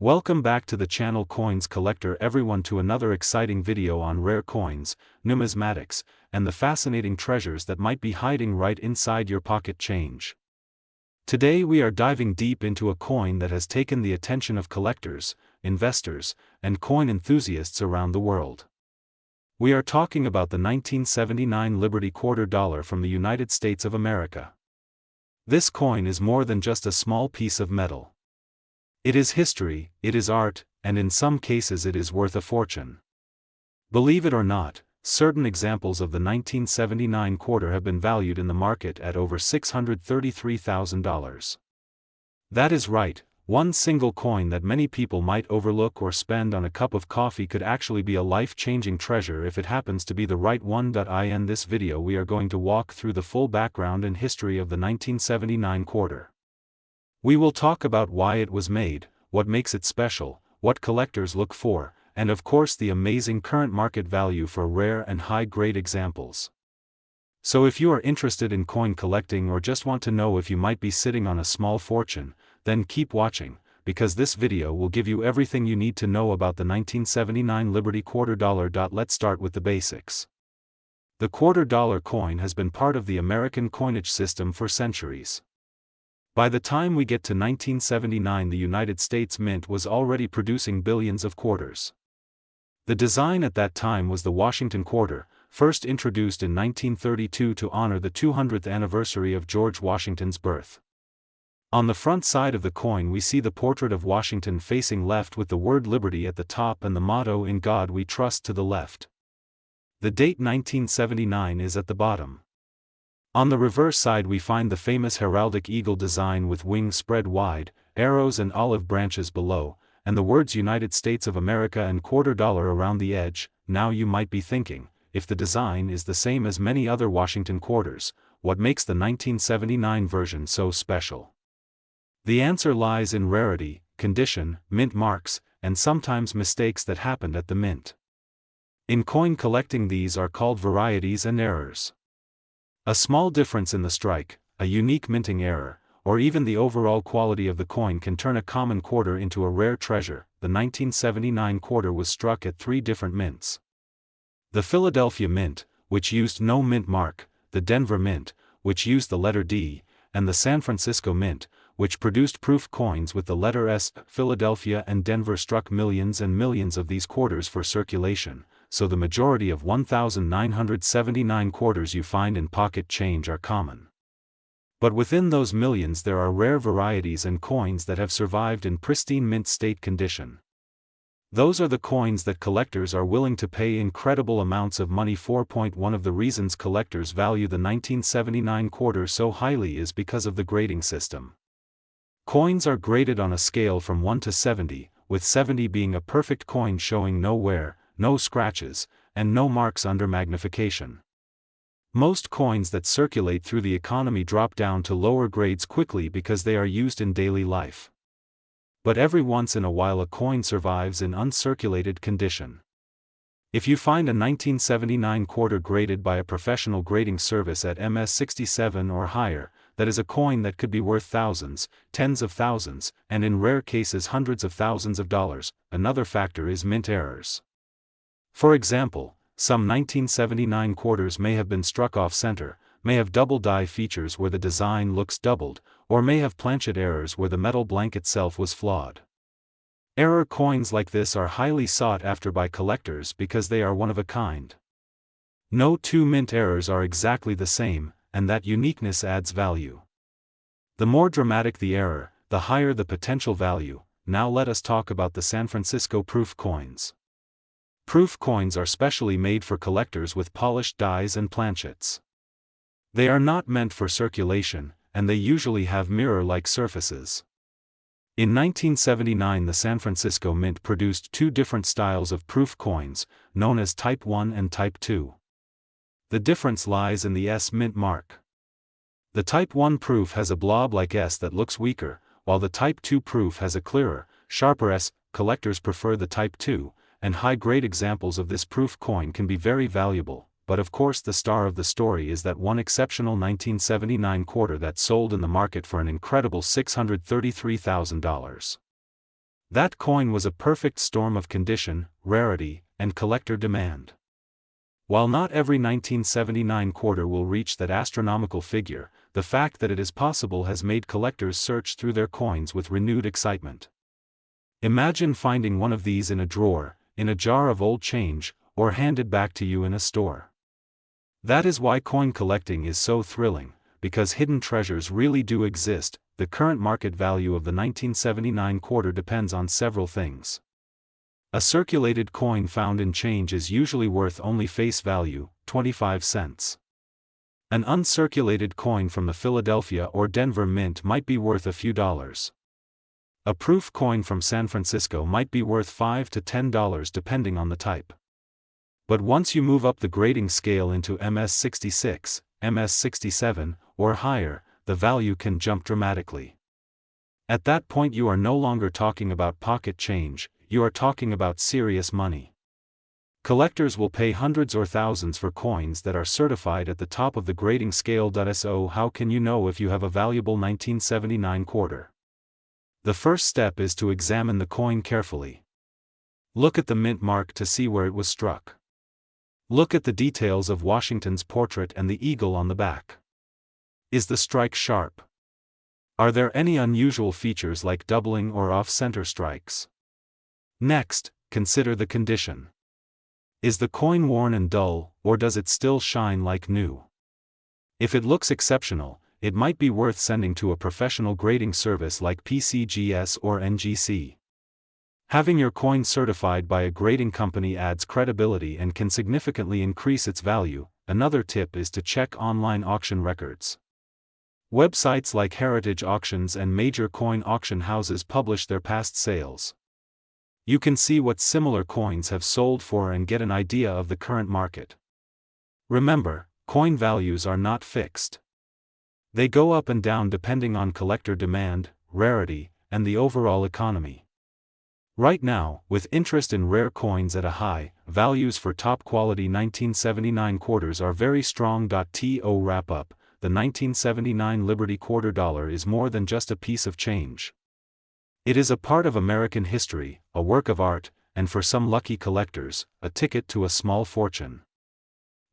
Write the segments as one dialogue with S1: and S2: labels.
S1: Welcome back to the channel Coins Collector everyone to another exciting video on rare coins, numismatics, and the fascinating treasures that might be hiding right inside your pocket change. Today we are diving deep into a coin that has taken the attention of collectors, investors, and coin enthusiasts around the world. We are talking about the 1979 Liberty Quarter Dollar from the United States of America. This coin is more than just a small piece of metal. It is history, it is art, and in some cases it is worth a fortune. Believe it or not, certain examples of the 1979 quarter have been valued in the market at over $633,000. That is right, one single coin that many people might overlook or spend on a cup of coffee could actually be a life-changing treasure if it happens to be the right one. In this video we are going to walk through the full background and history of the 1979 quarter. We will talk about why it was made, what makes it special, what collectors look for, and of course the amazing current market value for rare and high-grade examples. So if you are interested in coin collecting or just want to know if you might be sitting on a small fortune, then keep watching, because this video will give you everything you need to know about the 1979 Liberty Quarter Dollar. Let's start with the basics. The quarter dollar coin has been part of the American coinage system for centuries. By the time we get to 1979, the United States Mint was already producing billions of quarters. The design at that time was the Washington quarter, first introduced in 1932 to honor the 200th anniversary of George Washington's birth. On the front side of the coin we see the portrait of Washington facing left with the word Liberty at the top and the motto "In God We Trust" to the left. The date 1979 is at the bottom. On the reverse side we find the famous heraldic eagle design with wings spread wide, arrows and olive branches below, and the words United States of America and quarter dollar around the edge. Now you might be thinking, if the design is the same as many other Washington quarters, what makes the 1979 version so special? The answer lies in rarity, condition, mint marks, and sometimes mistakes that happened at the mint. In coin collecting these are called varieties and errors. A small difference in the strike, a unique minting error, or even the overall quality of the coin can turn a common quarter into a rare treasure. The 1979 quarter was struck at 3 different mints. The Philadelphia Mint, which used no mint mark, the Denver Mint, which used the letter D, and the San Francisco Mint, which produced proof coins with the letter S. Philadelphia and Denver struck millions and millions of these quarters for circulation, so the majority of 1,979 quarters you find in pocket change are common. But within those millions there are rare varieties and coins that have survived in pristine mint state condition. Those are the coins that collectors are willing to pay incredible amounts of money for. One of the reasons collectors value the 1979 quarter so highly is because of the grading system. Coins are graded on a scale from 1 to 70, with 70 being a perfect coin showing no wear, no scratches, and no marks under magnification. Most coins that circulate through the economy drop down to lower grades quickly because they are used in daily life. But every once in a while a coin survives in uncirculated condition. If you find a 1979 quarter graded by a professional grading service at MS67 or higher, that is a coin that could be worth thousands, tens of thousands, and in rare cases hundreds of thousands of dollars. Another factor is mint errors. For example, some 1979 quarters may have been struck off-center, may have double die features where the design looks doubled, or may have planchet errors where the metal blank itself was flawed. Error coins like this are highly sought after by collectors because they are one of a kind. No two mint errors are exactly the same, and that uniqueness adds value. The more dramatic the error, the higher the potential value. Now let us talk about the San Francisco proof coins. Proof coins are specially made for collectors with polished dies and planchets. They are not meant for circulation, and they usually have mirror-like surfaces. In 1979 the San Francisco Mint produced 2 different styles of proof coins, known as Type 1 and Type 2. The difference lies in the S mint mark. The Type 1 proof has a blob-like S that looks weaker, while the Type 2 proof has a clearer, sharper S. Collectors prefer the Type 2, and high-grade examples of this proof coin can be very valuable, but of course the star of the story is that one exceptional 1979 quarter that sold in the market for an incredible $633,000. That coin was a perfect storm of condition, rarity, and collector demand. While not every 1979 quarter will reach that astronomical figure, the fact that it is possible has made collectors search through their coins with renewed excitement. Imagine finding one of these in a drawer, in a jar of old change, or handed back to you in a store. That is why coin collecting is so thrilling, because hidden treasures really do exist. The current market value of the 1979 quarter depends on several things. A circulated coin found in change is usually worth only face value, 25 cents. An uncirculated coin from the Philadelphia or Denver Mint might be worth a few dollars. A proof coin from San Francisco might be worth $5 to $10 depending on the type. But once you move up the grading scale into MS66, MS67, or higher, the value can jump dramatically. At that point you are no longer talking about pocket change, you are talking about serious money. Collectors will pay hundreds or thousands for coins that are certified at the top of the grading scale. So how can you know if you have a valuable 1979 quarter? The first step is to examine the coin carefully. Look at the mint mark to see where it was struck. Look at the details of Washington's portrait and the eagle on the back. Is the strike sharp? Are there any unusual features like doubling or off-center strikes? Next, consider the condition. Is the coin worn and dull, or does it still shine like new? If it looks exceptional, it might be worth sending to a professional grading service like PCGS or NGC. Having your coin certified by a grading company adds credibility and can significantly increase its value. Another tip is to check online auction records. Websites like Heritage Auctions and major coin auction houses publish their past sales. You can see what similar coins have sold for and get an idea of the current market. Remember, coin values are not fixed. They go up and down depending on collector demand, rarity, and the overall economy. Right now, with interest in rare coins at a high, values for top-quality 1979 quarters are very strong. To wrap up, the 1979 Liberty quarter dollar is more than just a piece of change. It is a part of American history, a work of art, and for some lucky collectors, a ticket to a small fortune.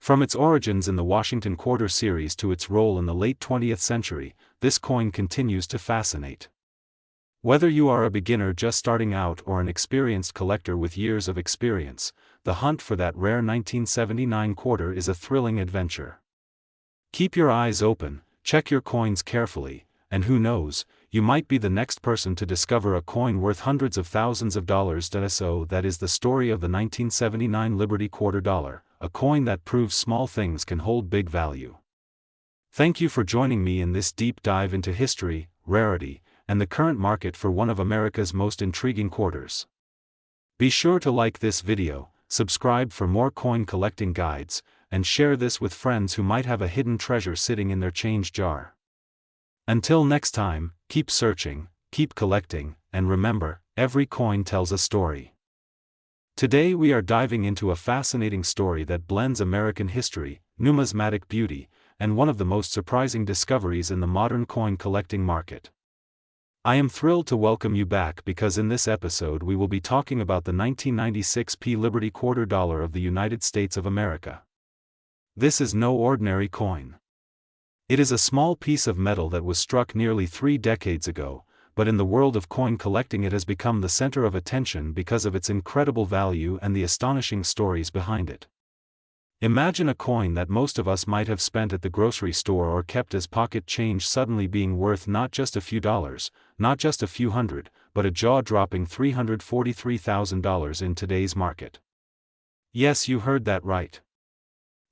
S1: From its origins in the Washington Quarter series to its role in the late 20th century, this coin continues to fascinate. Whether you are a beginner just starting out or an experienced collector with years of experience, the hunt for that rare 1979 quarter is a thrilling adventure. Keep your eyes open, check your coins carefully, and who knows, you might be the next person to discover a coin worth hundreds of thousands of dollars. So that is the story of the 1979 Liberty quarter dollar, a coin that proves small things can hold big value. Thank you for joining me in this deep dive into history, rarity, and the current market for one of America's most intriguing quarters. Be sure to like this video, subscribe for more coin collecting guides, and share this with friends who might have a hidden treasure sitting in their change jar. Until next time, keep searching, keep collecting, and remember, every coin tells a story. Today we are diving into a fascinating story that blends American history, numismatic beauty, and one of the most surprising discoveries in the modern coin collecting market. I am thrilled to welcome you back because in this episode we will be talking about the 1996 Liberty quarter dollar of the United States of America. This is no ordinary coin. It is a small piece of metal that was struck nearly 3 decades ago, but in the world of coin collecting it has become the center of attention because of its incredible value and the astonishing stories behind it. Imagine a coin that most of us might have spent at the grocery store or kept as pocket change suddenly being worth not just a few dollars, not just a few hundred, but a jaw-dropping $343,000 in today's market. Yes, you heard that right.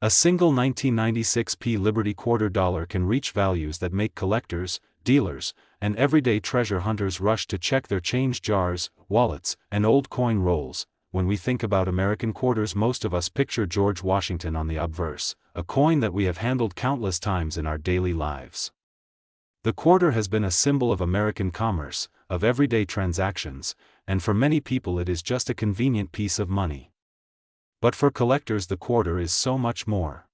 S1: A single 1996 Liberty quarter dollar can reach values that make collectors, dealers, and everyday treasure hunters rush to check their change jars, wallets, and old coin rolls. When we think about American quarters, most of us picture George Washington on the obverse, a coin that we have handled countless times in our daily lives. The quarter has been a symbol of American commerce, of everyday transactions, and for many people it is just a convenient piece of money. But for collectors the quarter is so much more.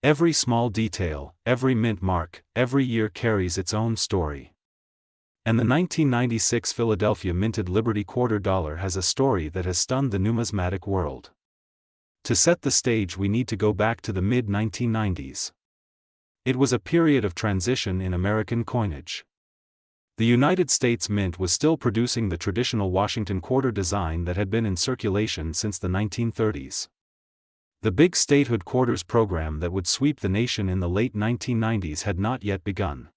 S1: Every small detail, every mint mark, every year carries its own story. And the 1996 Philadelphia minted Liberty quarter dollar has a story that has stunned the numismatic world. To set the stage, we need to go back to the mid-1990s. It was a period of transition in American coinage. The United States Mint was still producing the traditional Washington quarter design that had been in circulation since the 1930s. The big statehood quarters program that would sweep the nation in the late 1990s had not yet begun.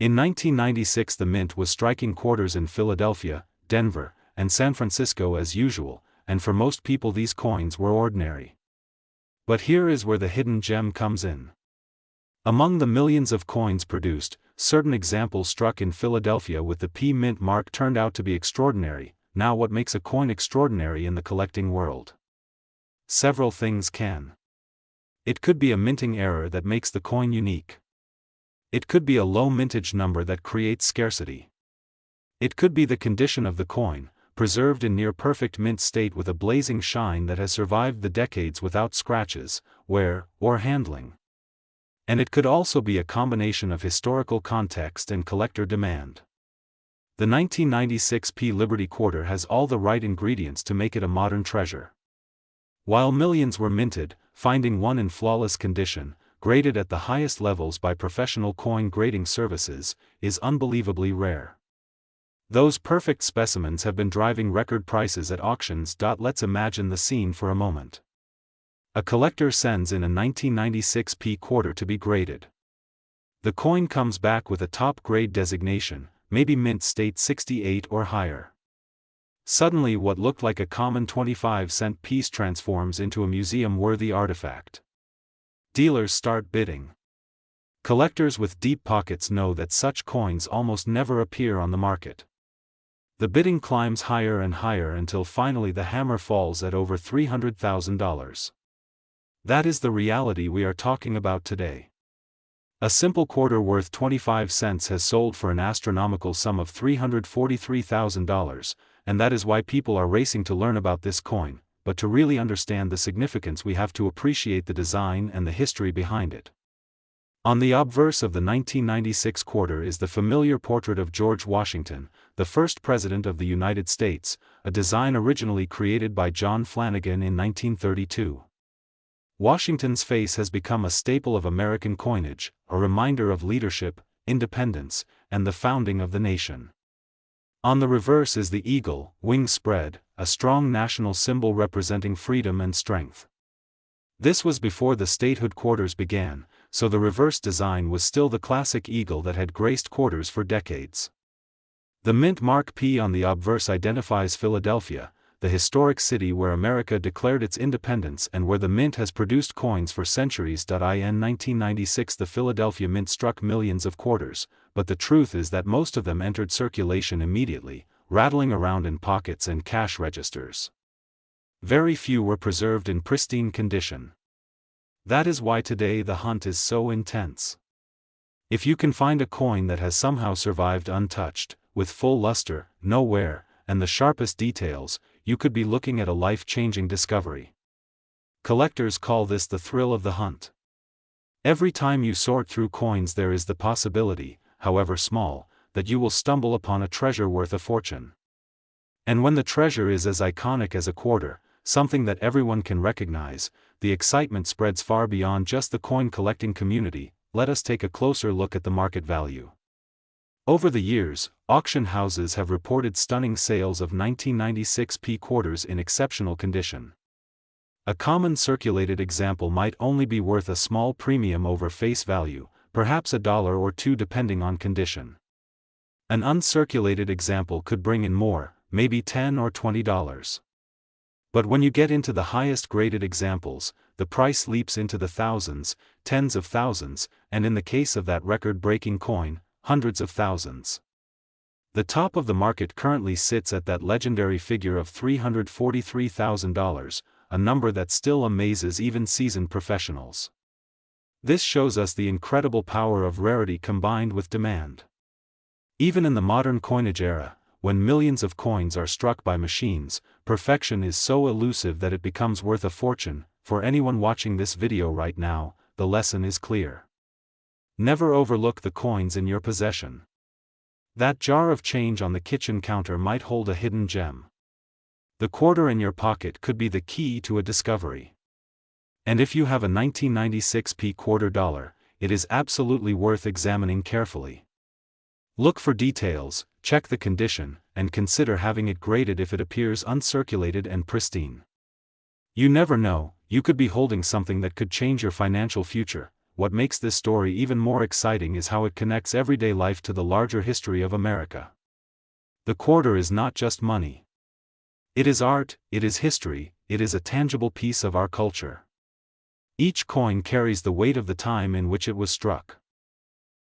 S1: In 1996, the Mint was striking quarters in Philadelphia, Denver, and San Francisco as usual, and for most people these coins were ordinary. But here is where the hidden gem comes in. Among the millions of coins produced, certain examples struck in Philadelphia with the P Mint mark turned out to be extraordinary. Now, what makes a coin extraordinary in the collecting world? Several things can. It could be a minting error that makes the coin unique. It could be a low mintage number that creates scarcity. It could be the condition of the coin, preserved in near-perfect mint state with a blazing shine that has survived the decades without scratches, wear, or handling. And it could also be a combination of historical context and collector demand. The 1996 P Liberty quarter has all the right ingredients to make it a modern treasure. While millions were minted, finding one in flawless condition, graded at the highest levels by professional coin grading services, is unbelievably rare. Those perfect specimens have been driving record prices at auctions. Let's imagine the scene for a moment. A collector sends in a 1996 P quarter to be graded. The coin comes back with a top grade designation, maybe mint state 68 or higher. Suddenly, what looked like a common 25-cent piece transforms into a museum-worthy artifact. Dealers start bidding. Collectors with deep pockets know that such coins almost never appear on the market. The bidding climbs higher and higher until finally the hammer falls at over $300,000. That is the reality we are talking about today. A simple quarter worth 25 cents has sold for an astronomical sum of $343,000, and that is why people are racing to learn about this coin. But to really understand the significance, we have to appreciate the design and the history behind it. On the obverse of the 1996 quarter is the familiar portrait of George Washington, the first President of the United States, a design originally created by John Flanagan in 1932. Washington's face has become a staple of American coinage, a reminder of leadership, independence, and the founding of the nation. On the reverse is the eagle, wings spread, a strong national symbol representing freedom and strength. This was before the statehood quarters began, so the reverse design was still the classic eagle that had graced quarters for decades. The mint mark P on the obverse identifies Philadelphia, the historic city where America declared its independence and where the mint has produced coins for centuries. In 1996 the Philadelphia Mint struck millions of quarters, but the truth is that most of them entered circulation immediately, rattling around in pockets and cash registers. Very few were preserved in pristine condition. That is why today the hunt is so intense. If you can find a coin that has somehow survived untouched, with full luster, no wear, and the sharpest details, you could be looking at a life-changing discovery. Collectors call this the thrill of the hunt. Every time you sort through coins there is the possibility, however small, that you will stumble upon a treasure worth a fortune. And when the treasure is as iconic as a quarter, something that everyone can recognize, the excitement spreads far beyond just the coin collecting community. Let us take a closer look at the market value. Over the years, auction houses have reported stunning sales of 1996 P quarters in exceptional condition. A common circulated example might only be worth a small premium over face value, perhaps $1 or $2 depending on condition. An uncirculated example could bring in more, maybe $10 or $20. But when you get into the highest graded examples, the price leaps into the thousands, tens of thousands, and in the case of that record-breaking coin, hundreds of thousands. The top of the market currently sits at that legendary figure of $343,000, a number that still amazes even seasoned professionals. This shows us the incredible power of rarity combined with demand. Even in the modern coinage era, when millions of coins are struck by machines, perfection is so elusive that it becomes worth a fortune. For anyone watching this video right now, the lesson is clear. Never overlook the coins in your possession. That jar of change on the kitchen counter might hold a hidden gem. The quarter in your pocket could be the key to a discovery. And if you have a 1996 quarter dollar, it is absolutely worth examining carefully. Look for details, check the condition, and consider having it graded if it appears uncirculated and pristine. You never know, you could be holding something that could change your financial future. What makes this story even more exciting is how it connects everyday life to the larger history of America. The quarter is not just money. It is art, it is history, it is a tangible piece of our culture. Each coin carries the weight of the time in which it was struck.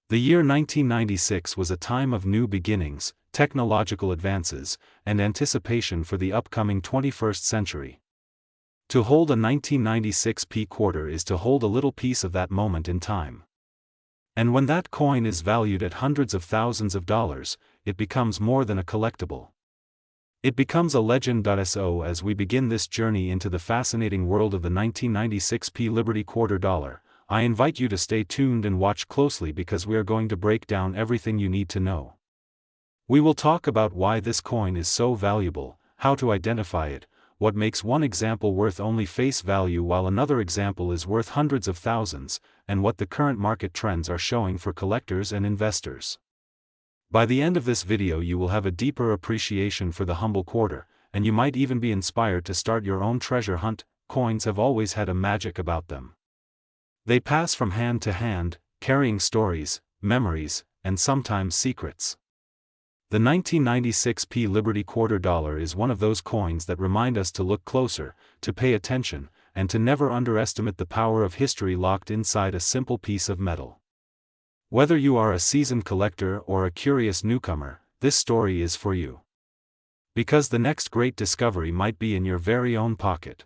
S1: The year 1996 was a time of new beginnings, technological advances, and anticipation for the upcoming 21st century. To hold a 1996 quarter is to hold a little piece of that moment in time. And when that coin is valued at hundreds of thousands of dollars, it becomes more than a collectible. It becomes a legend. So as we begin this journey into the fascinating world of the 1996 Liberty quarter dollar, I invite you to stay tuned and watch closely because we are going to break down everything you need to know. We will talk about why this coin is so valuable, how to identify it, what makes one example worth only face value while another example is worth hundreds of thousands, and what the current market trends are showing for collectors and investors. By the end of this video you will have a deeper appreciation for the humble quarter, and you might even be inspired to start your own treasure hunt. Coins have always had a magic about them. They pass from hand to hand, carrying stories, memories, and sometimes secrets. The 1996 Liberty quarter dollar is one of those coins that remind us to look closer, to pay attention, and to never underestimate the power of history locked inside a simple piece of metal. Whether you are a seasoned collector or a curious newcomer, this story is for you. Because the next great discovery might be in your very own pocket.